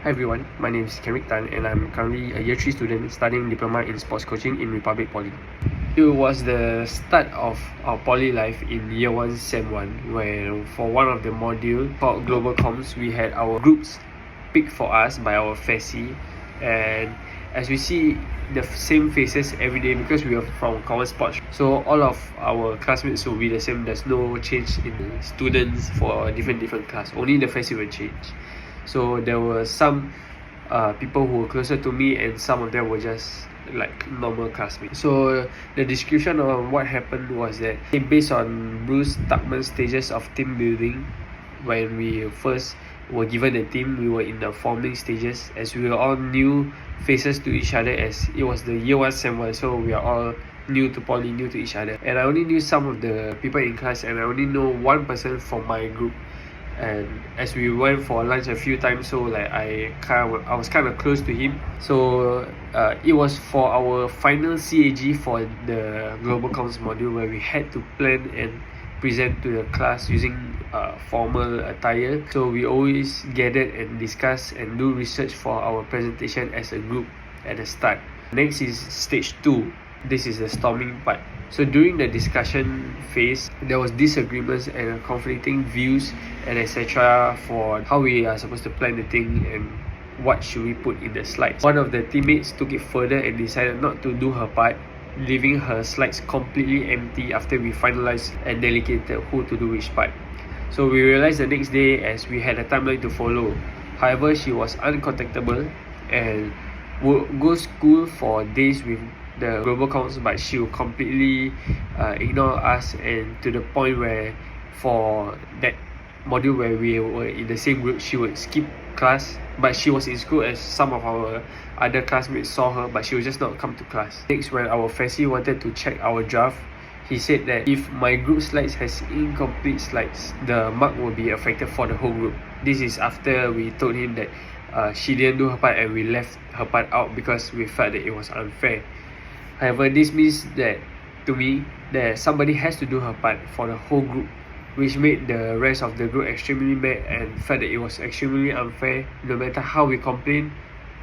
Hi everyone, my name is Kenrick Tan and I'm currently a year 3 student studying Diploma in Sports Coaching in Republic Poly. It was the start of our poly life in year 1 Sem 1 where for one of the module called Global Comms, we had our groups picked for us by our FESI, and as we see the same faces every day because we are from common sports, so all of our classmates will be the same. There's no change in the students for different class, only the FESI will change. So there were some people who were closer to me and some of them were just like normal classmates. So the description of what happened was that based on Bruce Tuckman's stages of team building, when we first were given a team, we were in the forming stages as we were all new faces to each other, as it was the year 1 Sem 1, so we are all new to poly, new to each other, and I only knew some of the people in class and I only know one person from my group. And as we went for lunch a few times, so like I was kind of close to him. So it was for our final CAG for the Global Comms module where we had to plan and present to the class using formal attire. So we always gathered and discuss and do research for our presentation as a group at the start. Next is stage 2. This is the storming part. So during the discussion phase, there was disagreements and conflicting views and etc. for how we are supposed to plan the thing and what should we put in the slides. One of the teammates took it further and decided not to do her part, leaving her slides completely empty after we finalized and delegated who to do which part. So we realized the next day as we had a timeline to follow. However, she was uncontactable and would go school for days with the global comms, but she will completely ignore us, and to the point where for that module where we were in the same group, she would skip class, but she was in school as some of our other classmates saw her, but she would just not come to class. Next, when our FESI wanted to check our draft, he said that if my group slides has incomplete slides, the mark will be affected for the whole group. This is after we told him that she didn't do her part and we left her part out because we felt that it was unfair. However, this means that to me that somebody has to do her part for the whole group, which made the rest of the group extremely mad and felt that it was extremely unfair. No matter how we complain,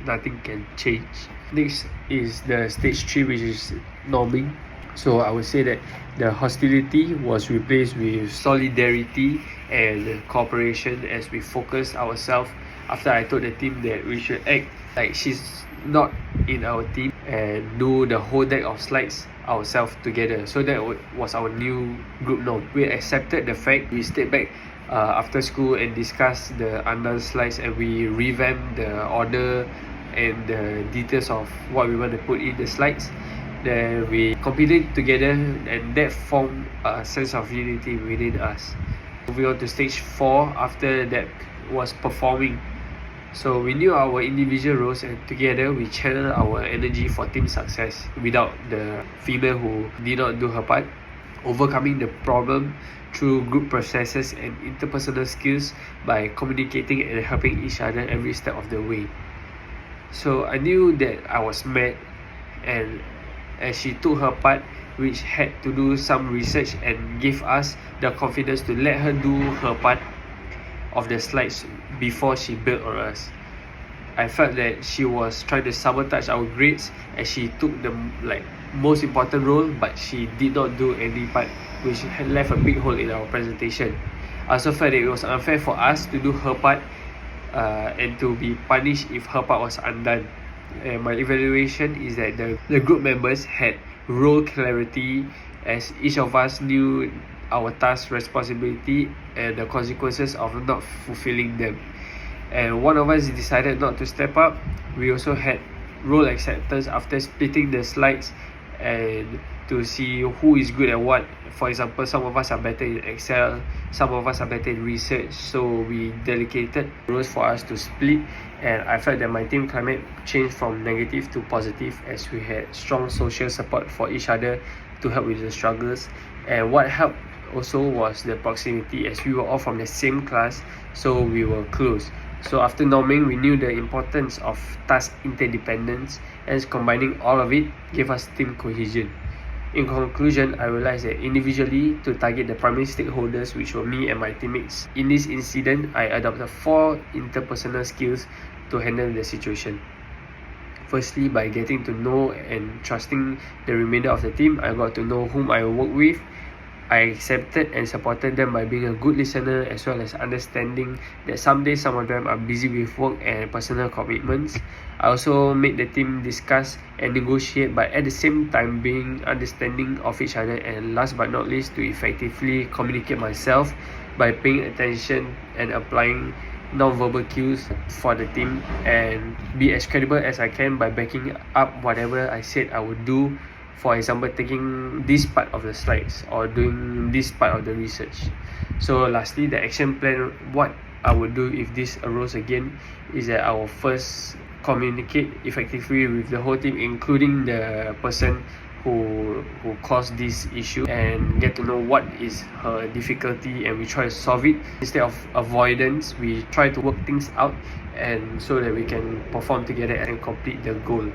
nothing can change. Next is the stage 3, which is norming. So I would say that the hostility was replaced with solidarity and cooperation as we focused ourselves after I told the team that we should act like she's not in our team and do the whole deck of slides ourselves together. So that was our new group norm. We accepted the fact. We stayed back after school and discussed the undone slides, and we revamped the order and the details of what we want to put in the slides. Then we completed together, and that formed a sense of unity within us. Moving on to stage 4, after that was performing. So we knew our individual roles and together we channeled our energy for team success without the female who did not do her part, overcoming the problem through group processes and interpersonal skills by communicating and helping each other every step of the way. So I knew that I was mad, and as she took her part, which had to do some research and gave us the confidence to let her do her part of the slides before she built on us. I felt that she was trying to sabotage our grades as she took the most important role, but she did not do any part, which had left a big hole in our presentation. I also felt that it was unfair for us to do her part and to be punished if her part was undone. And my evaluation is that the group members had role clarity as each of us knew our task, responsibility and the consequences of not fulfilling them. And one of us decided not to step up. We also had role acceptance after splitting the slides and to see who is good at what. For example, some of us are better in Excel, some of us are better in research, so we delegated roles for us to split. And I felt that my team climate changed from negative to positive as we had strong social support for each other to help with the struggles. And what helped also was the proximity, as we were all from the same class, so we were close. So after norming, we knew the importance of task interdependence, and combining all of it gave us team cohesion. In conclusion, I realized that individually to target the primary stakeholders, which were me and my teammates. In this incident, I adopted 4 interpersonal skills to handle the situation. Firstly, by getting to know and trusting the remainder of the team, I got to know whom I work with. I accepted and supported them by being a good listener, as well as understanding that some days some of them are busy with work and personal commitments. I also made the team discuss and negotiate, but at the same time being understanding of each other, and last but not least, to effectively communicate myself by paying attention and applying non-verbal cues for the team, and be as credible as I can by backing up whatever I said I would do. For example, taking this part of the slides or doing this part of the research. So lastly, the action plan, what I would do if this arose again, is that I will first communicate effectively with the whole team, including the person who caused this issue, and get to know what is her difficulty, and we try to solve it. Instead of avoidance, we try to work things out, and so that we can perform together and complete the goal.